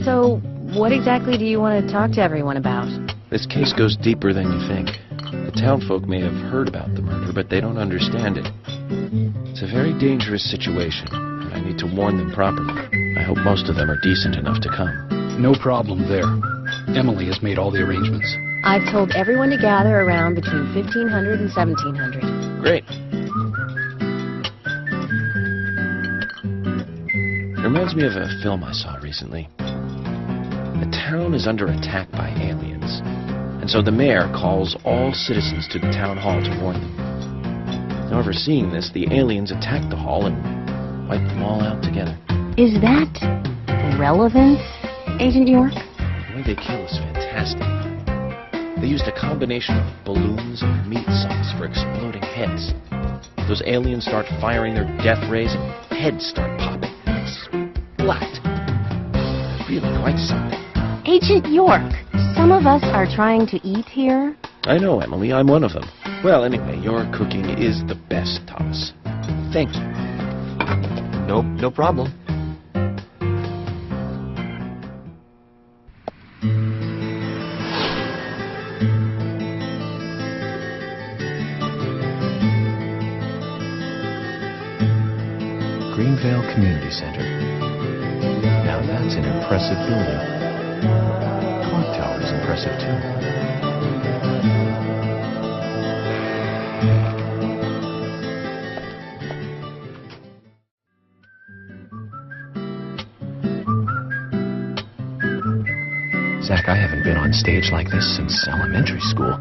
So, what exactly do you want to talk to everyone about? This case goes deeper than you think. The townfolk may have heard about the murder, but they don't understand it. It's a very dangerous situation, and I need to warn them properly. I hope most of them are decent enough to come. No problem there. Emily has made all the arrangements. I've told everyone to gather around between 1500 and 1700. Great. It reminds me of a film I saw recently. The town is under attack by aliens, and so the mayor calls all citizens to the town hall to warn them. However, seeing this, the aliens attack the hall and wipe them all out together. Is that relevant, Agent York? The way they kill is fantastic. They used a combination of balloons and meat sauce for exploding heads. Those aliens start firing their death rays and heads start popping. Splat! Really quite something. Agent York, some of us are trying to eat here. I know, Emily. I'm one of them. Well, anyway, your cooking is the best, Thomas. Thank you. No problem. Greenvale Community Center. Now that's an impressive building. Clock Tower is impressive too. Zach, I haven't been on stage like this since elementary school.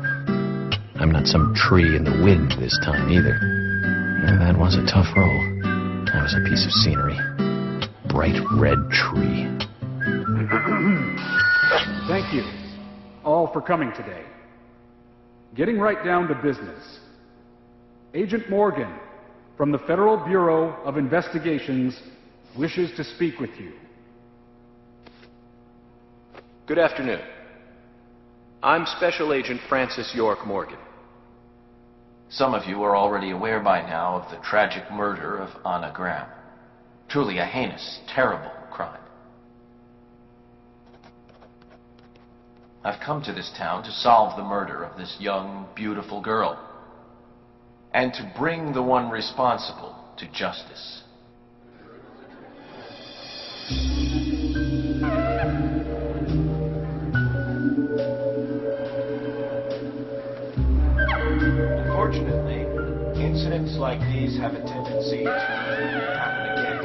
I'm not some tree in the wind this time either. That was a tough role. That was a piece of scenery. Bright red tree. Thank you all for coming today. Getting right down to business. Agent Morgan from the Federal Bureau of Investigations wishes to speak with you. Good afternoon. I'm Special Agent Francis York Morgan. Some of you are already aware by now of the tragic murder of Anna Graham. Truly a heinous, terrible crime. I've come to this town to solve the murder of this young, beautiful girl, and to bring the one responsible to justice. Unfortunately, incidents like these have a tendency to happen again.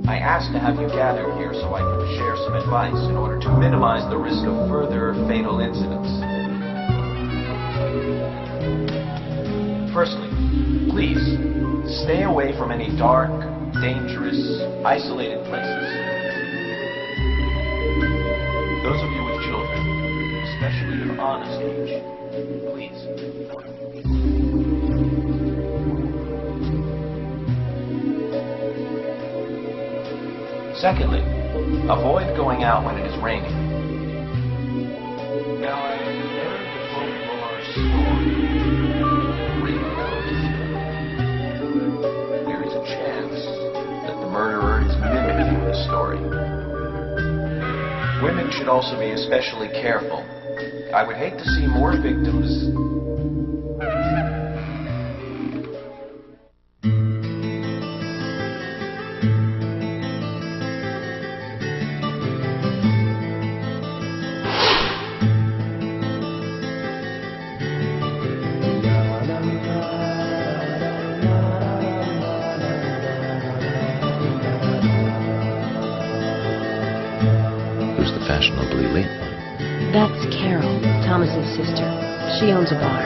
I asked to have you gathered here so I can share some advice in order to minimize the risk of further fatal incidents. Firstly, please stay away from any dark, dangerous, isolated places. Those of you with children, especially of honest age, please. Secondly, avoid going out when it is raining. Now, I have heard the folklore story. There is a chance that the murderer is mimicking the story. Women should also be especially careful. I would hate to see more victims. Who's the fashionably late one? That's Carol, Thomas's sister. She owns a bar.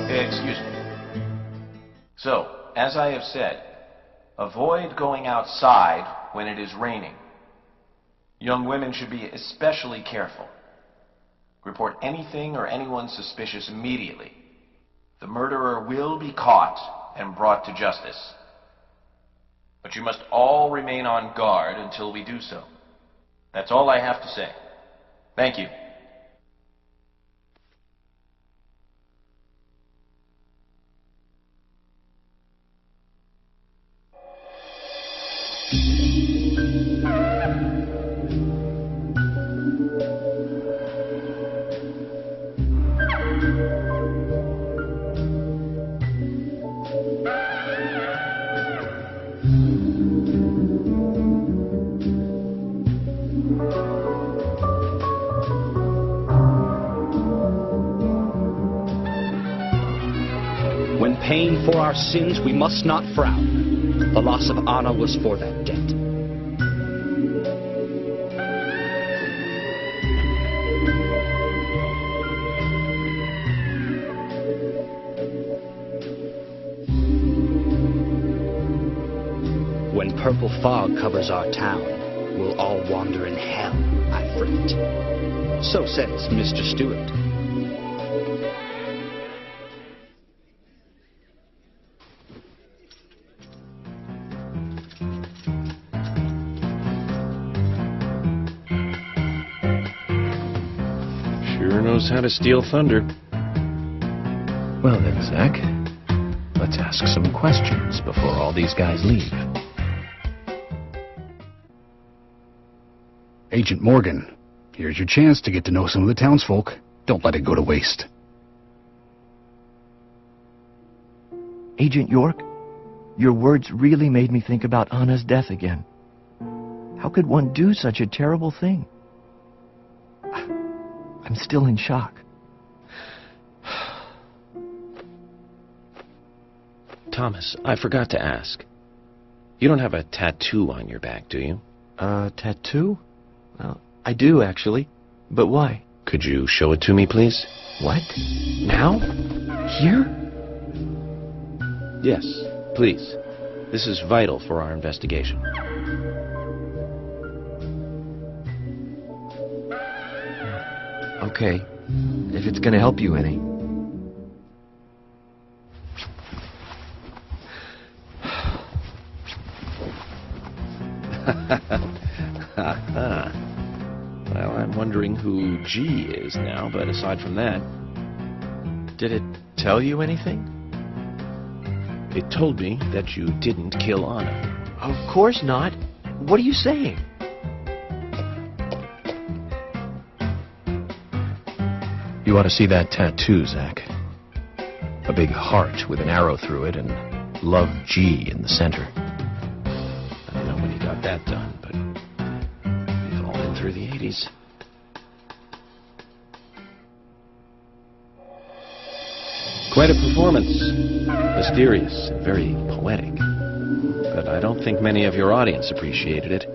Excuse me. So, as I have said, avoid going outside when it is raining. Young women should be especially careful. Report anything or anyone suspicious immediately. The murderer will be caught and brought to justice. But you must all remain on guard until we do so. That's all I have to say. Thank you. When paying for our sins, we must not frown. The loss of honor was for that debt. When purple fog covers our town, we'll all wander in hell, I fret. So says Mr. Stewart. Sure knows how to steal thunder. Well then, Zach, let's ask some questions before all these guys leave. Agent Morgan, here's your chance to get to know some of the townsfolk. Don't let it go to waste. Agent York, your words really made me think about Anna's death again. How could one do such a terrible thing? I'm still in shock. Thomas, I forgot to ask. You don't have a tattoo on your back, do you? Tattoo? Well, I do, actually. But why? Could you show it to me, please? What? Now? Here? Yes, please. This is vital for our investigation. Okay, if it's gonna help you any. Well, I'm wondering who G is now, but aside from that... Did it tell you anything? It told me that you didn't kill Anna. Of course not. What are you saying? You ought to see that tattoo, Zach. A big heart with an arrow through it and Love G in the center. I don't know when he got that done, but we've all been through the 80s. Quite a performance. Mysterious and very poetic. But I don't think many of your audience appreciated it.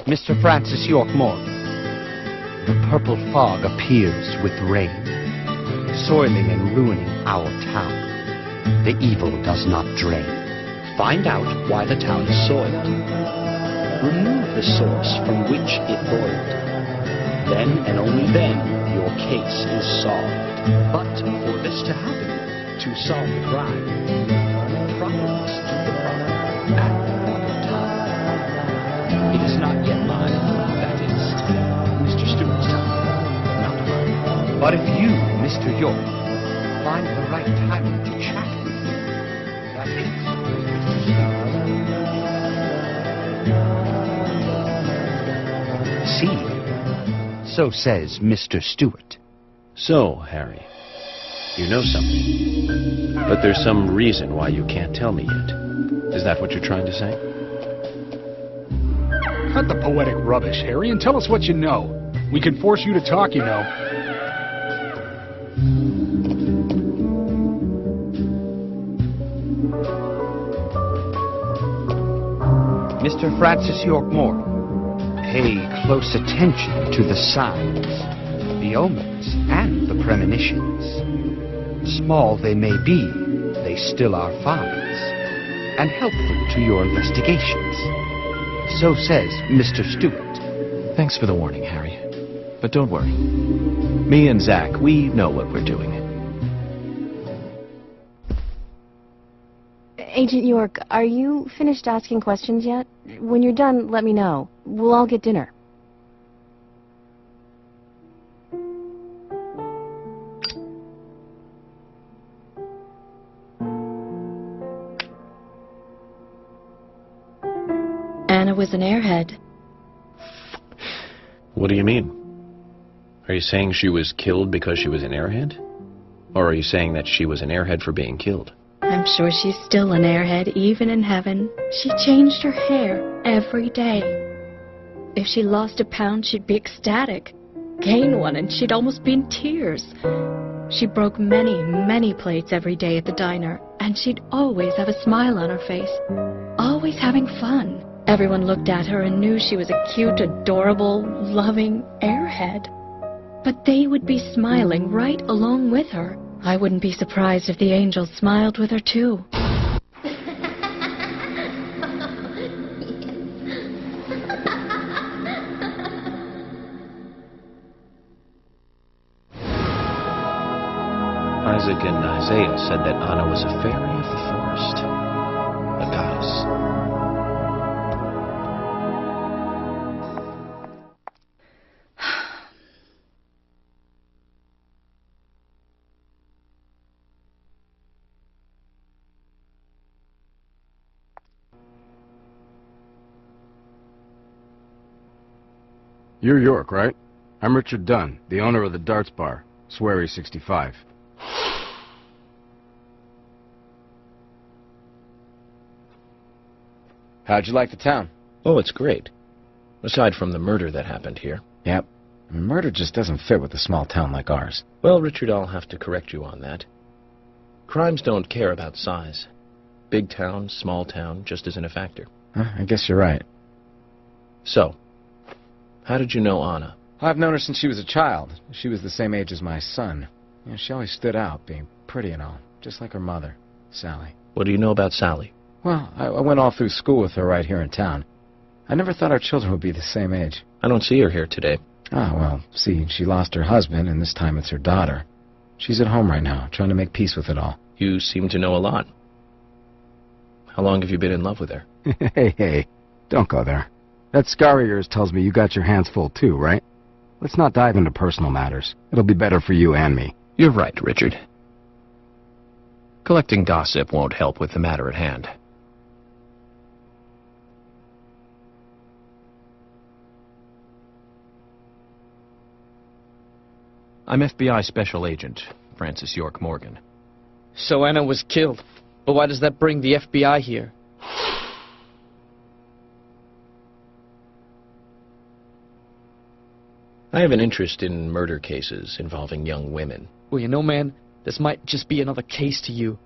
Mr. Francis York Morgan, the purple fog appears with rain, soiling and ruining our town. The evil does not drain. Find out why the town is soiled. Remove the source from which it boiled. Then and only then your case is solved. But for this to happen, to solve the crime, properties to the property at the proper time. It is not yet mine, that is, Mr. Stewart's time, not mine. But if you, Mr. York, find the right timing to chat with me, that is, see, so says Mr. Stewart. So, Harry, you know something. But there's some reason why you can't tell me yet. Is that what you're trying to say? Cut the poetic rubbish, Harry, and tell us what you know. We can force you to talk, you know. Mr. Francis York Morgan, pay close attention to the signs, the omens, and the premonitions. Small they may be, they still are finds, and helpful to your investigations. So says Mr. Stewart. Thanks for the warning, Harry. But don't worry. Me and Zach, we know what we're doing. Agent York, are you finished asking questions yet? When you're done, let me know. We'll all get dinner. Anna was an airhead. What do you mean? Are you saying she was killed because she was an airhead? Or are you saying that she was an airhead for being killed? I'm sure she's still an airhead, even in heaven. She changed her hair every day. If she lost a pound, she'd be ecstatic. Gain one, and she'd almost be in tears. She broke many, many plates every day at the diner, and she'd always have a smile on her face. Always having fun. Everyone looked at her and knew she was a cute, adorable, loving airhead. But they would be smiling right along with her. I wouldn't be surprised if the angels smiled with her, too. Isaac and Isaiah said that Anna was a fairy of the forest, a goddess. You're York, right? I'm Richard Dunn, the owner of the Darts Bar, Swery 65. How'd you like the town? Oh, it's great. Aside from the murder that happened here. Yep. Murder just doesn't fit with a small town like ours. Well, Richard, I'll have to correct you on that. Crimes don't care about size. Big town, small town, just isn't a factor. I guess you're right. So, how did you know Anna? I've known her since she was a child. She was the same age as my son. You know, she always stood out, being pretty and all, just like her mother, Sally. What do you know about Sally? Well, I went all through school with her right here in town. I never thought our children would be the same age. I don't see her here today. Ah, well, see, she lost her husband, and this time it's her daughter. She's at home right now, trying to make peace with it all. You seem to know a lot. How long have you been in love with her? Hey, don't go there. That scar of yours tells me you got your hands full too, right? Let's not dive into personal matters. It'll be better for you and me. You're right, Richard. Collecting gossip won't help with the matter at hand. I'm FBI Special Agent Francis York Morgan. So Anna was killed. But why does that bring the FBI here? I have an interest in murder cases involving young women. Well, you know, man, this might just be another case to you.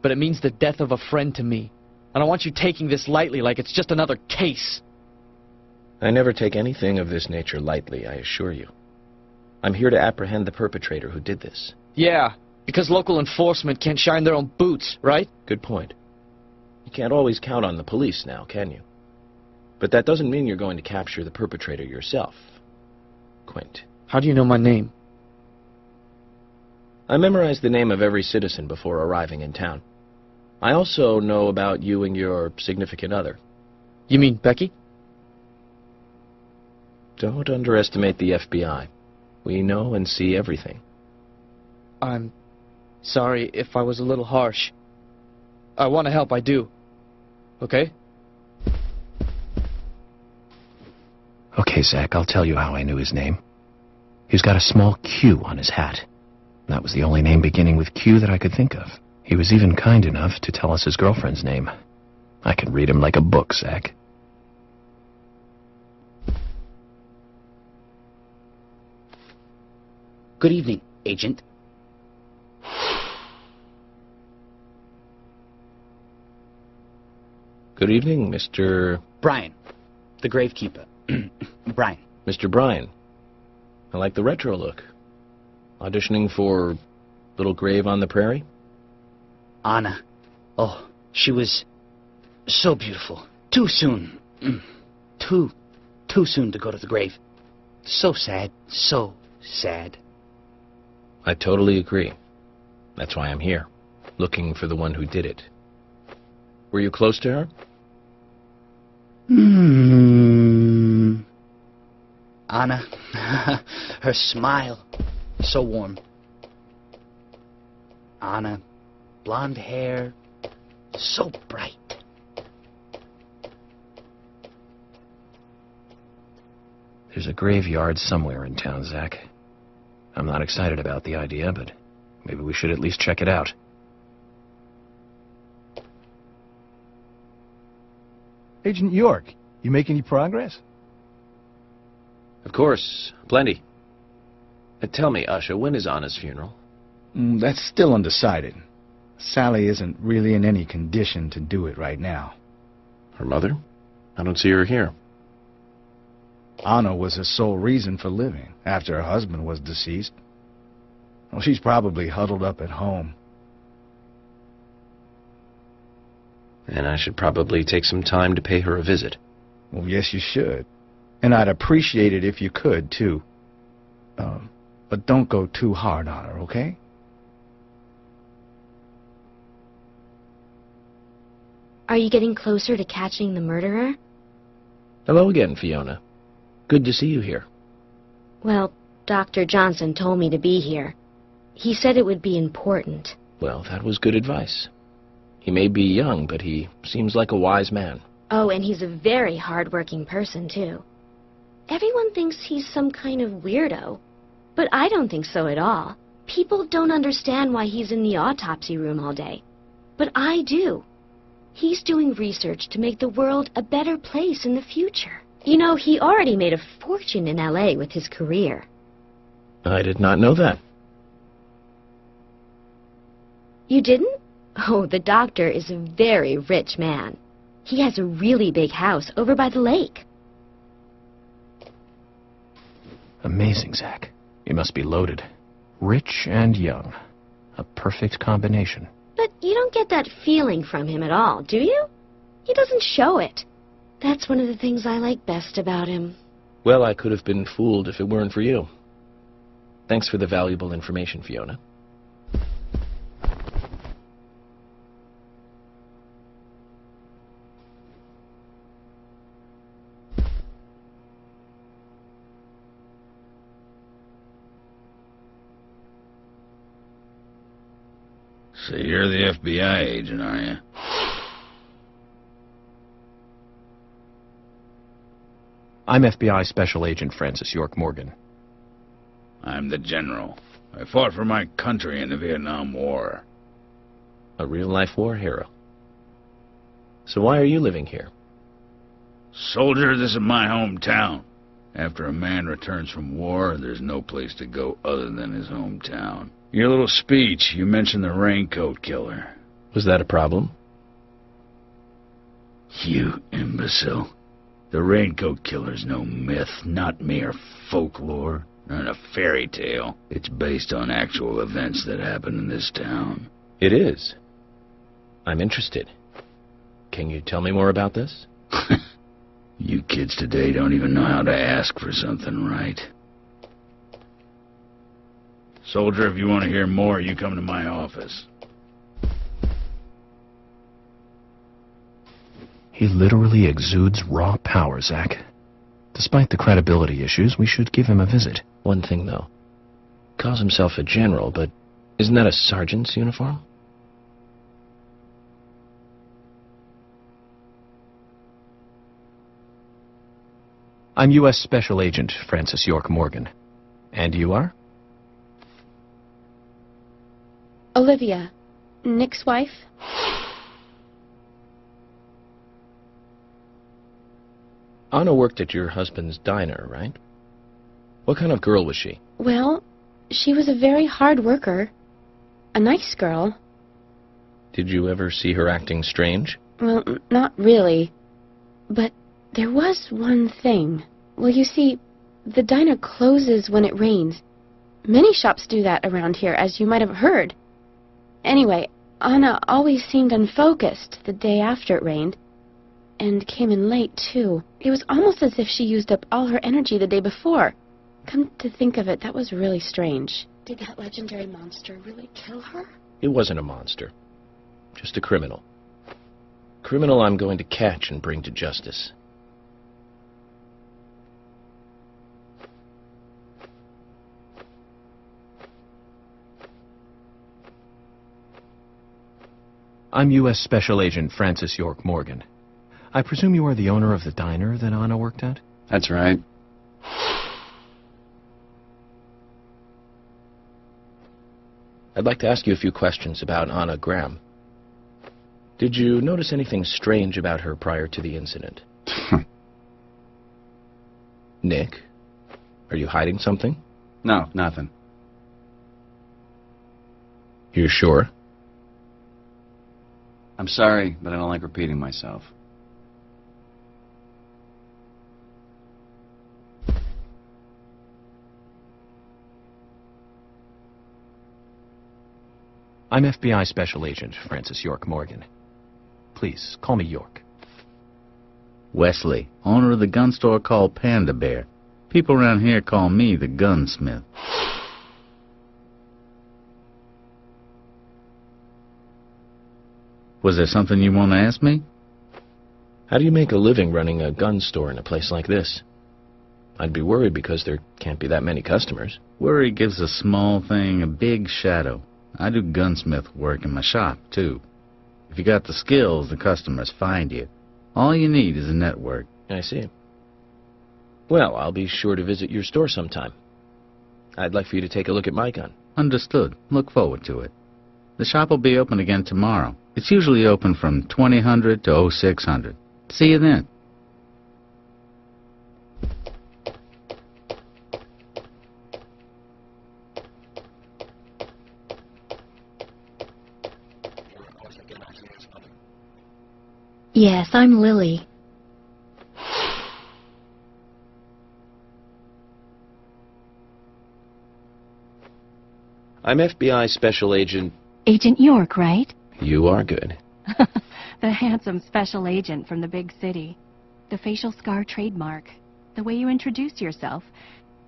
But it means the death of a friend to me. I don't want you taking this lightly like it's just another case. I never take anything of this nature lightly, I assure you. I'm here to apprehend the perpetrator who did this. Yeah, because local enforcement can't shine their own boots, right? Good point. You can't always count on the police now, can you? But that doesn't mean you're going to capture the perpetrator yourself. Quint. How do you know my name? I memorized the name of every citizen before arriving in town. I also know about you and your significant other. You mean Becky? Don't underestimate the FBI. We know and see everything. I'm sorry if I was a little harsh. I want to help, I do. Okay? Okay, Zach, I'll tell you how I knew his name. He's got a small Q on his hat. That was the only name beginning with Q that I could think of. He was even kind enough to tell us his girlfriend's name. I can read him like a book, Zach. Good evening, Agent. Good evening, Mr. Brian, the gravekeeper. Brian. Mr. Bryan. I like the retro look. Auditioning for Little Grave on the Prairie? Anna. Oh, she was so beautiful. Too soon. Too soon to go to the grave. So sad. So sad. I totally agree. That's why I'm here, looking for the one who did it. Were you close to her? Anna, her smile, so warm. Anna, blonde hair, so bright. There's a graveyard somewhere in town, Zach. I'm not excited about the idea, but maybe we should at least check it out. Agent York, you make any progress? Of course, plenty. Tell me, Usha, when is Anna's funeral? That's still undecided. Sally isn't really in any condition to do it right now. Her mother? I don't see her here. Anna was her sole reason for living after her husband was deceased. Well, she's probably huddled up at home. And I should probably take some time to pay her a visit. Well, yes, you should. And I'd appreciate it if you could, too. But don't go too hard on her, okay? Are you getting closer to catching the murderer? Hello again, Fiona. Good to see you here. Well, Dr. Johnson told me to be here. He said it would be important. Well, that was good advice. He may be young, but he seems like a wise man. Oh, and he's a very hard-working person, too. Everyone thinks he's some kind of weirdo, but I don't think so at all. People don't understand why he's in the autopsy room all day. But I do. He's doing research to make the world a better place in the future. You know, he already made a fortune in L.A. with his career. I did not know that. You didn't? Oh, the doctor is a very rich man. He has a really big house over by the lake. Amazing, Zach. He must be loaded. Rich and young. A perfect combination. But you don't get that feeling from him at all, do you? He doesn't show it. That's one of the things I like best about him. Well, I could have been fooled if it weren't for you. Thanks for the valuable information, Fiona. So you're the FBI agent, are you? I'm FBI Special Agent Francis York Morgan. I'm the general. I fought for my country in the Vietnam War. A real-life war hero. So why are you living here? Soldier, this is my hometown. After a man returns from war, there's no place to go other than his hometown. Your little speech, you mentioned the raincoat killer. Was that a problem? You imbecile. The raincoat killer's no myth, not mere folklore, not a fairy tale. It's based on actual events that happen in this town. It is. I'm interested. Can you tell me more about this? You kids today don't even know how to ask for something right. Soldier, if you want to hear more, you come to my office. He literally exudes raw power, Zach. Despite the credibility issues, we should give him a visit. One thing, though. Calls himself a general, but isn't that a sergeant's uniform? I'm U.S. Special Agent Francis York Morgan. And you are? Olivia, Nick's wife. Anna worked at your husband's diner, right? What kind of girl was she? Well, she was a very hard worker. A nice girl. Did you ever see her acting strange? Well, not really. But there was one thing. Well, you see, the diner closes when it rains. Many shops do that around here, as you might have heard. Anyway, Anna always seemed unfocused the day after it rained. And came in late, too. It was almost as if she used up all her energy the day before. Come to think of it, that was really strange. Did that legendary monster really kill her? It wasn't a monster. Just a criminal. criminal I'm going to catch and bring to justice. I'm U.S. Special Agent Francis York Morgan. I presume you are the owner of the diner that Anna worked at? That's right. I'd like to ask you a few questions about Anna Graham. Did you notice anything strange about her prior to the incident? Nick, are you hiding something? No, nothing. You're sure? I'm sorry, but I don't like repeating myself. I'm FBI Special Agent Francis York Morgan. Please, call me York. Wesley, owner of the gun store called Panda Bear. People around here call me the gunsmith. Was there something you want to ask me? How do you make a living running a gun store in a place like this? I'd be worried because there can't be that many customers. Worry gives a small thing a big shadow. I do gunsmith work in my shop, too. If you got the skills, the customers find you. All you need is a network. I see. Well, I'll be sure to visit your store sometime. I'd like for you to take a look at my gun. Understood. Look forward to it. The shop will be open again tomorrow. It's usually open from 2000 to 0600. See you then. Yes, I'm Lily. I'm FBI Special Agent... Agent York, right? You are good. The handsome special agent from the big city. The facial scar trademark. The way you introduce yourself.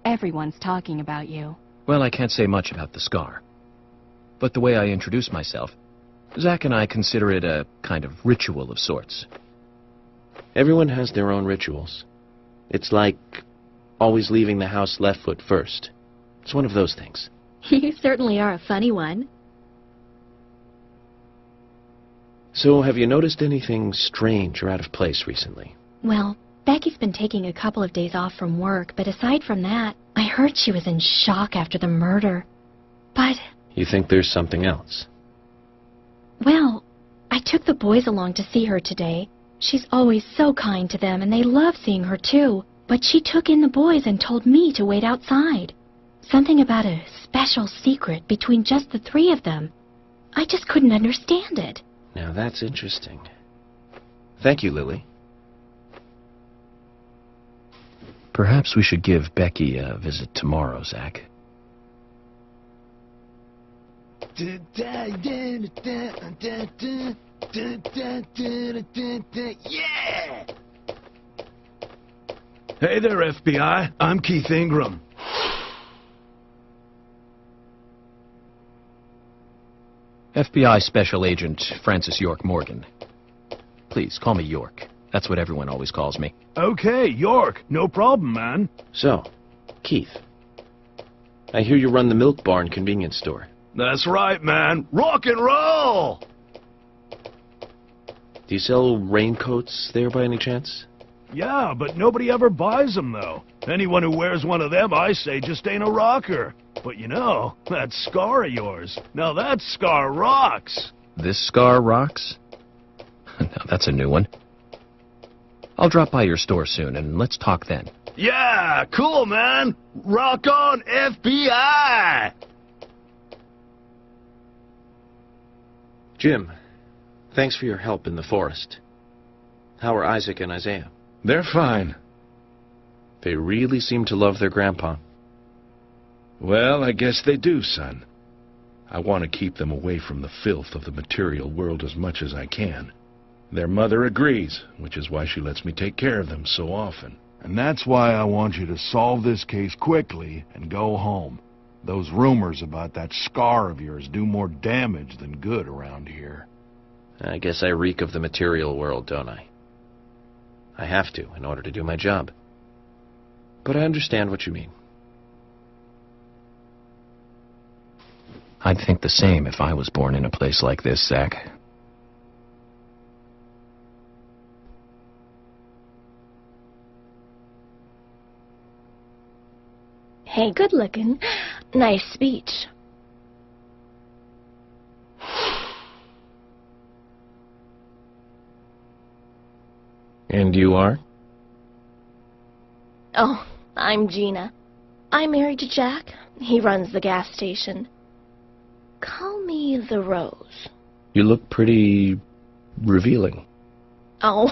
Everyone's talking about you. Well, I can't say much about the scar. But the way I introduce myself, Zach and I consider it a kind of ritual of sorts. Everyone has their own rituals. It's like always leaving the house left foot first. It's one of those things. You certainly are a funny one. So, have you noticed anything strange or out of place recently? Well, Becky's been taking a couple of days off from work, but aside from that, I heard she was in shock after the murder. But... You think there's something else? Well, I took the boys along to see her today. She's always so kind to them, and they love seeing her too. But she took in the boys and told me to wait outside. Something about a special secret between just the three of them. I just couldn't understand it. Now that's interesting. Thank you, Lily. Perhaps we should give Becky a visit tomorrow, Zach. Yeah! Hey there, FBI. I'm Keith Ingram. FBI Special Agent Francis York Morgan. Please, call me York. That's what everyone always calls me. Okay, York. No problem, man. So, Keith, I hear you run the Milk Barn convenience store. That's right, man. Rock and roll! Do you sell raincoats there by any chance? Yeah, but nobody ever buys them, though. Anyone who wears one of them, I say, just ain't a rocker. But you know, that scar of yours, now that scar rocks. This scar rocks? Now that's a new one. I'll drop by your store soon, and let's talk then. Yeah, cool, man. Rock on, FBI! Jim, thanks for your help in the forest. How are Isaac and Isaiah? They're fine. They really seem to love their grandpa. Well, I guess they do, son. I want to keep them away from the filth of the material world as much as I can. Their mother agrees, which is why she lets me take care of them so often. And that's why I want you to solve this case quickly and go home. Those rumors about that scar of yours do more damage than good around here. I guess I reek of the material world, don't I? I have to in order to do my job. But I understand what you mean. I'd think the same if I was born in a place like this, Zach. Hey, good looking. Nice speech. And you are? Oh, I'm Gina. I'm married to Jack. He runs the gas station. Call me the Rose. You look pretty revealing. Oh,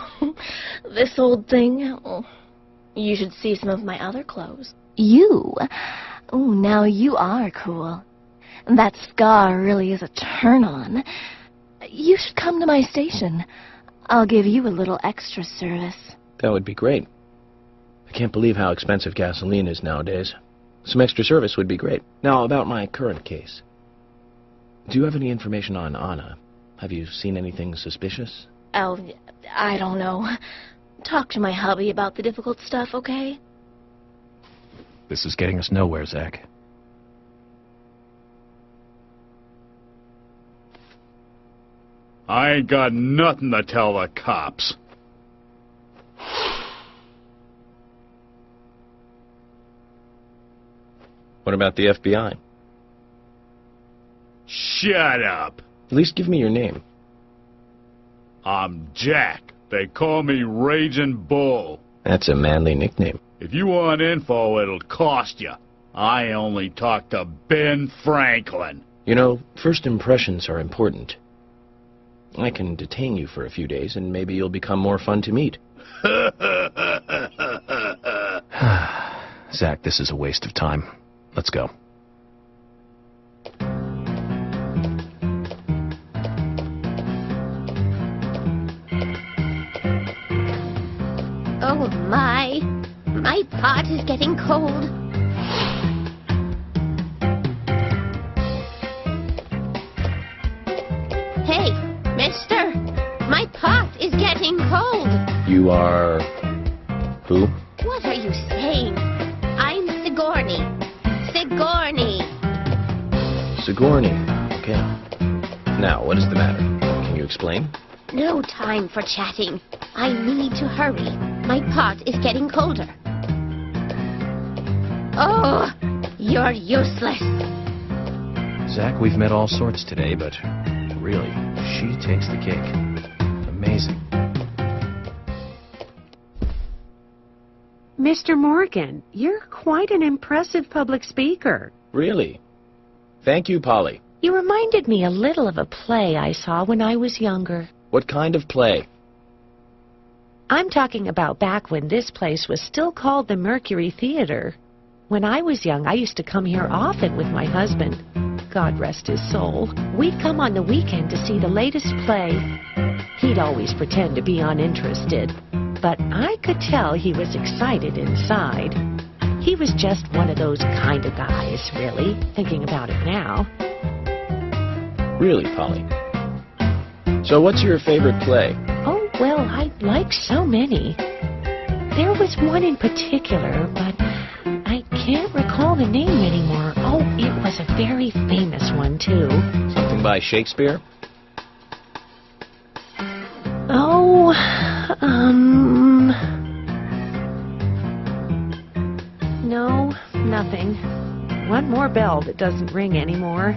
this old thing. Oh, you should see some of my other clothes. You? Oh, now you are cool. That scar really is a turn-on. You should come to my station. I'll give you a little extra service. That would be great. I can't believe how expensive gasoline is nowadays. Some extra service would be great. Now, about my current case. Do you have any information on Anna? Have you seen anything suspicious? Oh, I don't know. Talk to my hubby about the difficult stuff, okay? This is getting us nowhere, Zach. I ain't got nothing to tell the cops. What about the FBI? Shut up. At least give me your name. I'm Jack. They call me Raging Bull. That's a manly nickname. If you want info, it'll cost you. I only talk to Ben Franklin. You know, first impressions are important. I can detain you for a few days, and maybe you'll become more fun to meet. Zach, this is a waste of time. Let's go. Oh my pot is getting cold. Hey, mister, my pot is getting cold. You are... who? What are you saying? I'm Sigourney. Sigourney. Okay. Now, what is the matter? Can you explain? No time for chatting. I need to hurry. My pot is getting colder. Oh, you're useless. Zach, we've met all sorts today, but really, she takes the cake. Amazing. Mr. Morgan, you're quite an impressive public speaker. Really? Thank you, Polly. You reminded me a little of a play I saw when I was younger. What kind of play? I'm talking about back when this place was still called the Mercury Theater. When I was young, I used to come here often with my husband. God rest his soul. We'd come on the weekend to see the latest play. He'd always pretend to be uninterested, but I could tell he was excited inside. He was just one of those kind of guys, really, thinking about it now. Really, Polly? So what's your favorite play? Oh, well, I like so many. There was one in particular, but I can't recall the name anymore. Oh, it was a very famous one, too. Something by Shakespeare? Oh, no, nothing. One more bell that doesn't ring anymore.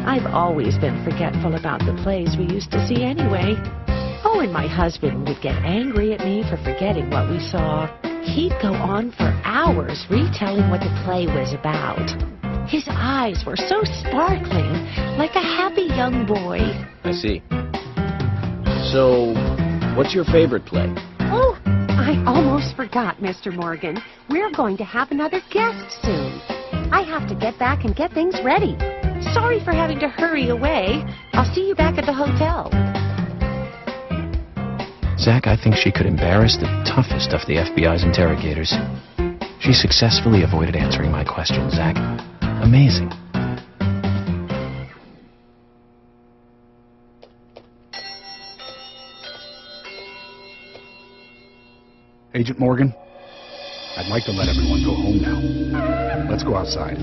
I've always been forgetful about the plays we used to see anyway. Oh, and my husband would get angry at me for forgetting what we saw. He'd go on for hours retelling what the play was about. His eyes were so sparkling, like a happy young boy. I see. So, what's your favorite play? Oh, I almost forgot, Mr. Morgan. We're going to have another guest soon. I have to get back and get things ready. Sorry for having to hurry away. I'll see you back at the hotel. Zach, I think she could embarrass the toughest of the FBI's interrogators. She successfully avoided answering my question, Zach. Amazing. Agent Morgan, I'd like to let everyone go home now. Let's go outside.